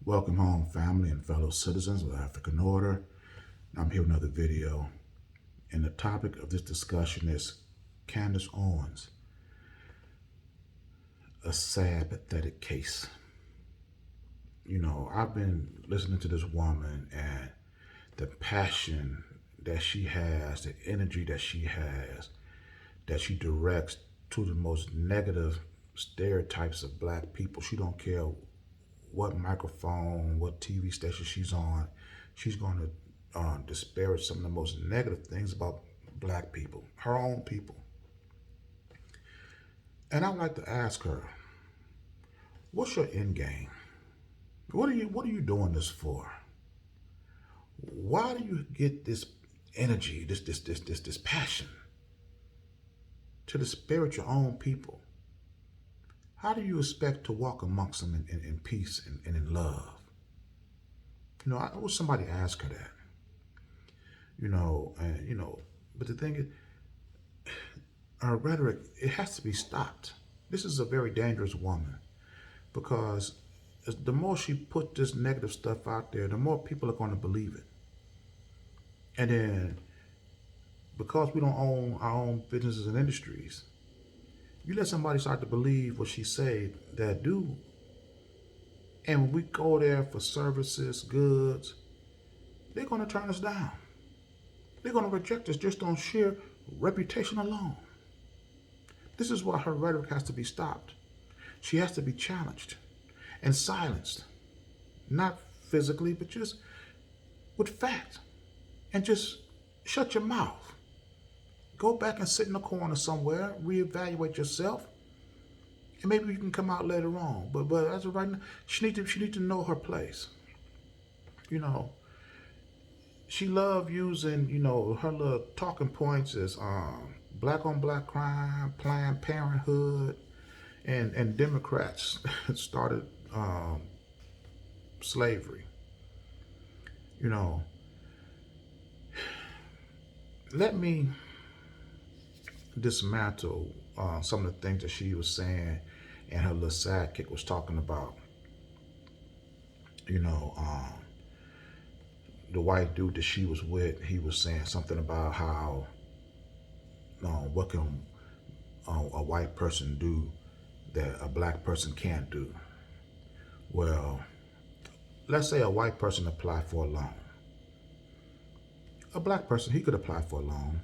Welcome home, family and fellow citizens of African Order. I'm here with another video, and the topic of this discussion is Candace Owens, a sad, pathetic case. I've been listening to this woman and the passion that she has, the energy that she directs to the most negative stereotypes of black people. She don't care what microphone, what TV station she's on. She's going to disparage some of the most negative things about black people, her own people. And I'd like to ask her, what's your end game? What are you doing this for? Why do you get this energy, this passion to disparage your own people? How do you expect to walk amongst them in peace and in love? I wish somebody asked her that. But the thing is, her rhetoric, it has to be stopped. This is a very dangerous woman because the more she put this negative stuff out there, the more people are going to believe it. And then, because we don't own our own businesses and industries, you let somebody start to believe what she say that do, and when we go there for services, goods, they're going to turn us down. They're going to reject us just on sheer reputation alone. This is why her rhetoric has to be stopped. She has to be challenged and silenced, not physically, but just with fact. And just shut your mouth. Go back and sit in a corner somewhere, reevaluate yourself, and maybe you can come out later on. But as of right now, she need to know her place. She loved using, her little talking points is black on black crime, Planned Parenthood, and Democrats started slavery. Let me dismantle some of the things that she was saying and her little sidekick was talking about. The white dude that she was with, he was saying something about how what can a white person do that a black person can't do. Well, let's say a white person applied for a loan. A black person, he could apply for a loan.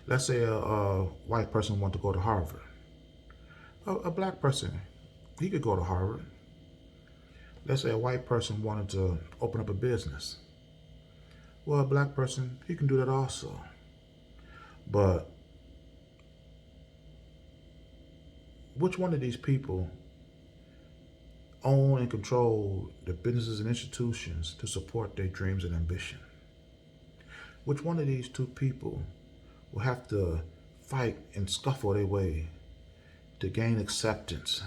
Let's say a white person wanted to go to Harvard. A black person, he could go to Harvard. Let's say a white person wanted to open up a business. Well, a black person, he can do that also. But which one of these people own and control the businesses and institutions to support their dreams and ambition? Which one of these two people will have to fight and scuffle their way to gain acceptance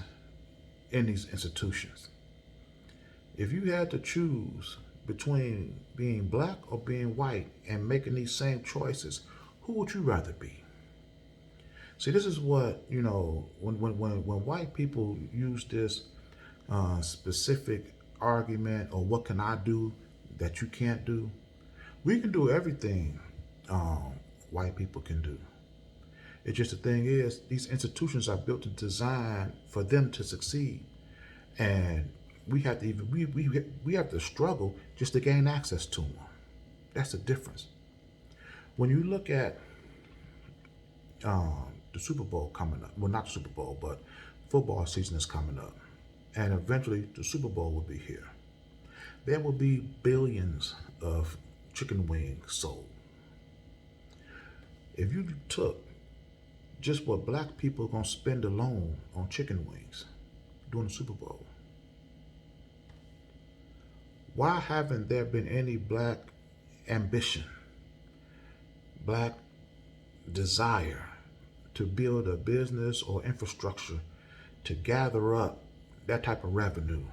in these institutions? If you had to choose between being black or being white and making these same choices, who would you rather be? See, this is what, when white people use this specific argument, or what can I do that you can't do? We can do everything white people can do. It's just the thing is, these institutions are built and designed for them to succeed, and we have to we have to struggle just to gain access to them. That's the difference. When you look at the Super Bowl coming up, well, not the Super Bowl, but football season is coming up, and eventually the Super Bowl will be here. There will be billions of chicken wings sold. If you took just what black people are going to spend alone on chicken wings during the Super Bowl, why haven't there been any black ambition, black desire to build a business or infrastructure to gather up that type of revenue?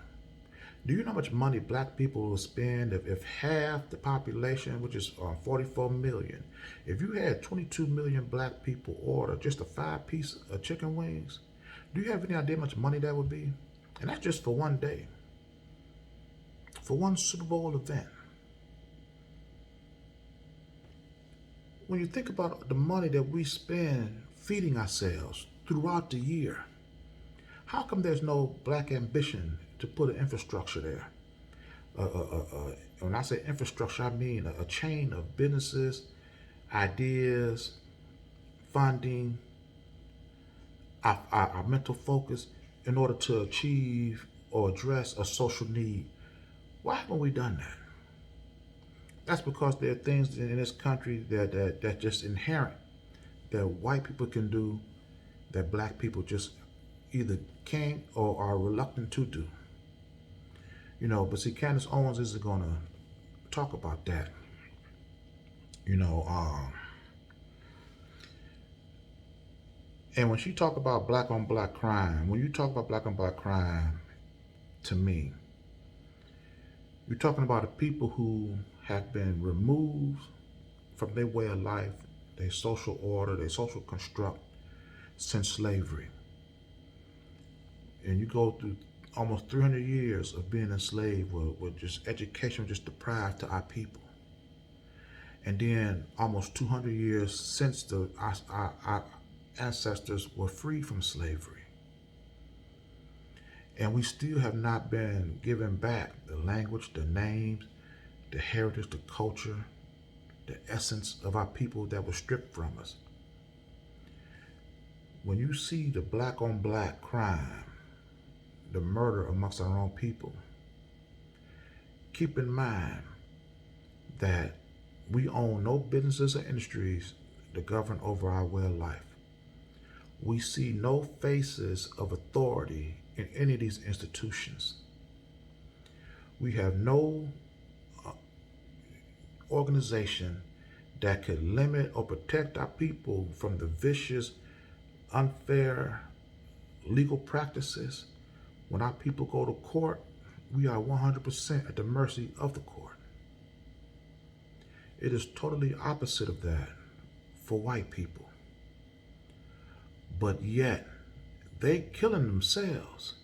Do you know how much money black people will spend if half the population, which is 44 million, if you had 22 million black people order just a 5-piece of chicken wings, do you have any idea how much money that would be? And that's just for one day. for one Super Bowl event. When you think about the money that we spend feeding ourselves throughout the year, how come there's no black ambition to put an infrastructure there? When I say infrastructure, I mean a chain of businesses, ideas, funding, our mental focus in order to achieve or address a social need. Why haven't we done that? That's because there are things in this country that just inherent that white people can do that black people just either can't or are reluctant to do. But see, Candace Owens isn't going to talk about that. You know, and when she talk about black on black crime, when you talk about black on black crime, to me, you're talking about the people who have been removed from their way of life, their social order, their social construct since slavery. And you go through almost 300 years of being enslaved with just education just deprived to our people. And then almost 200 years since our ancestors were free from slavery. And we still have not been given back the language, the names, the heritage, the culture, the essence of our people that was stripped from us. When you see the black on black crime, the murder amongst our own people, keep in mind that we own no businesses or industries to govern over our way of life. We see no faces of authority in any of these institutions. We have no organization that could limit or protect our people from the vicious, unfair legal practices. When our people go to court, we are 100% at the mercy of the court. It is totally opposite of that for white people. But yet, they killing themselves.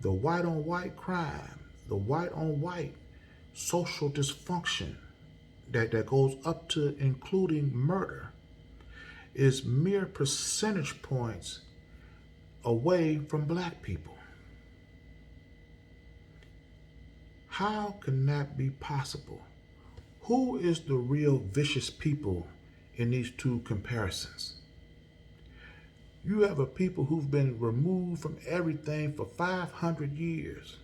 The white on white crime, the white on white social dysfunction that goes up to including murder is mere percentage points away from black people. How can that be possible? Who is the real vicious people in these two comparisons? You have a people who've been removed from everything for 500 years.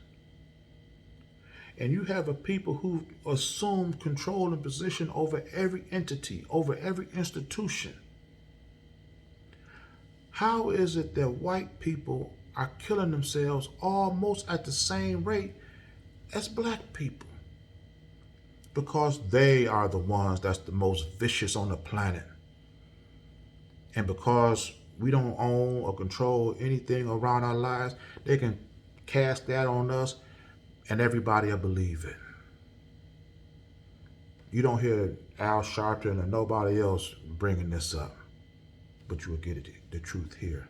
And you have a people who assumed control and position over every entity, over every institution. How is it that white people are killing themselves almost at the same rate as black people? Because they are the ones that's the most vicious on the planet. And because we don't own or control anything around our lives, they can cast that on us and everybody will believe it. You don't hear Al Sharpton or nobody else bringing this up, but you will get the truth here.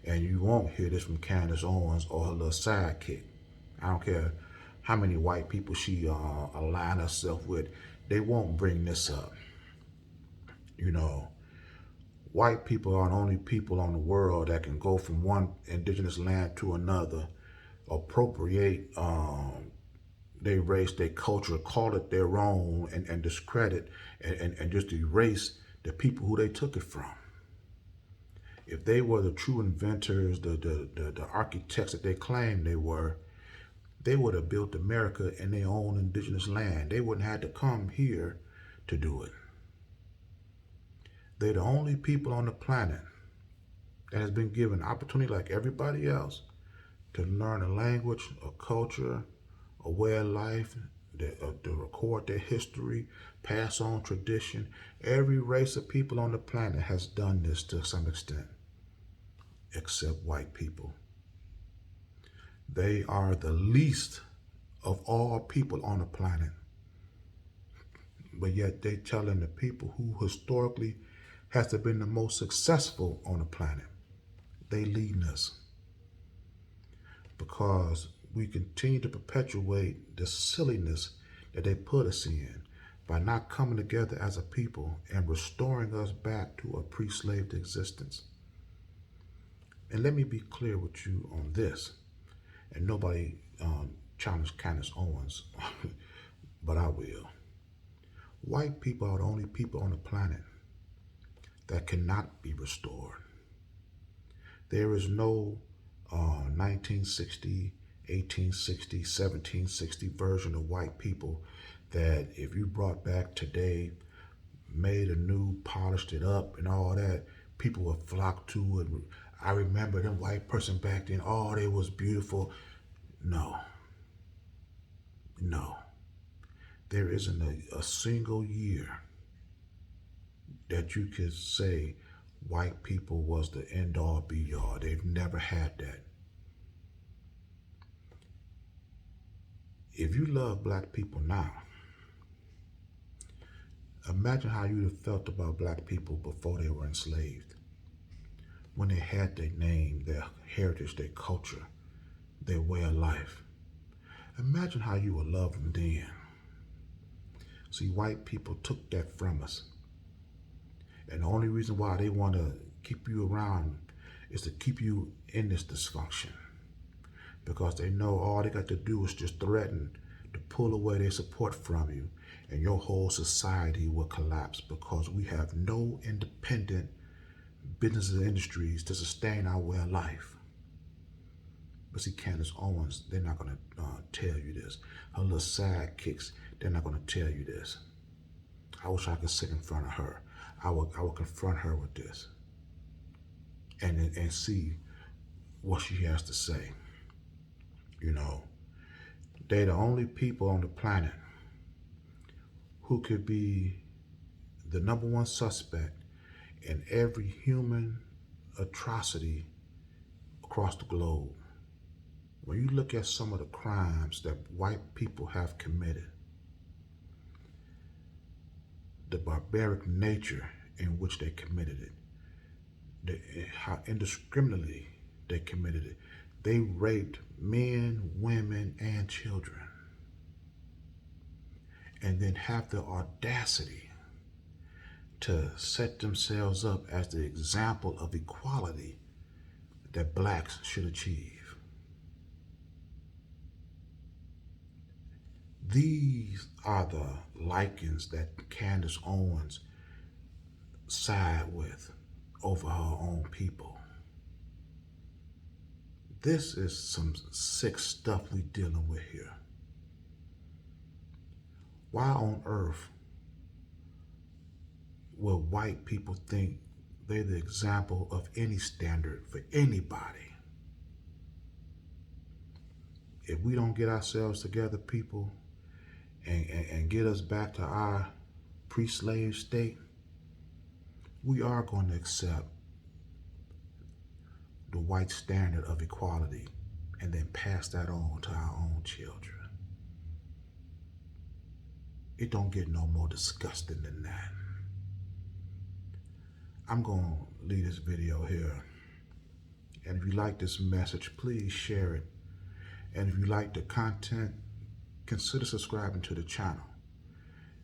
And you won't hear this from Candace Owens or her little sidekick. I don't care how many white people she align herself with. They won't bring this up. White people are the only people on the world that can go from one indigenous land to another, appropriate their race, their culture, call it their own, and discredit and just erase the people who they took it from. If they were the true inventors, the architects that they claimed they were, they would have built America in their own indigenous land. They wouldn't have to come here to do it. They're the only people on the planet that has been given opportunity like everybody else to learn a language, a culture, a way of life, to record their history, pass on tradition. Every race of people on the planet has done this to some extent, except white people. They are the least of all people on the planet. But yet they telling the people who historically has been the most successful on the planet, they leading us. Because we continue to perpetuate the silliness that they put us in by not coming together as a people and restoring us back to a pre-slave existence. And let me be clear with you on this, and nobody challenged Candace Owens, but I will. White people are the only people on the planet that cannot be restored. There is no 1960, 1860, 1760 version of white people that if you brought back today, made anew, polished it up and all that, people would flock to it. I remember them white person back then, oh, they was beautiful. No. There isn't a single year that you could say white people was the end all be all. They've never had that. If you love black people now, imagine how you'd have felt about black people before they were enslaved, when they had their name, their heritage, their culture, their way of life. Imagine how you would love them then. See, white people took that from us. And the only reason why they want to keep you around is to keep you in this dysfunction. Because they know all they got to do is just threaten to pull away their support from you, and your whole society will collapse because we have no independent businesses and industries to sustain our way of life. But see, Candace Owens, they're not going to tell you this. Her little sidekicks, they're not going to tell you this. I wish I could sit in front of her. I would confront her with this and see what she has to say. You know, they're the only people on the planet who could be the number one suspect in every human atrocity across the globe. When you look at some of the crimes that white people have committed, the barbaric nature in which they committed it, how indiscriminately they committed it. They raped men, women, and children. And then have the audacity to set themselves up as the example of equality that blacks should achieve. These are the lichens that Candace Owens side with over her own people. This is some sick stuff we dealing with here. Why on earth would white people think they're the example of any standard for anybody? If we don't get ourselves together, people, and get us back to our pre-slave state, we are going to accept the white standard of equality and then pass that on to our own children. It don't get no more disgusting than that. I'm going to leave this video here. And if you like this message, please share it. And if you like the content, consider subscribing to the channel.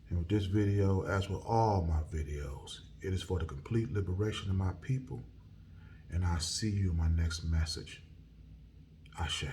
And with this video, as with all my videos, it is for the complete liberation of my people. And I'll see you in my next message. Ashe.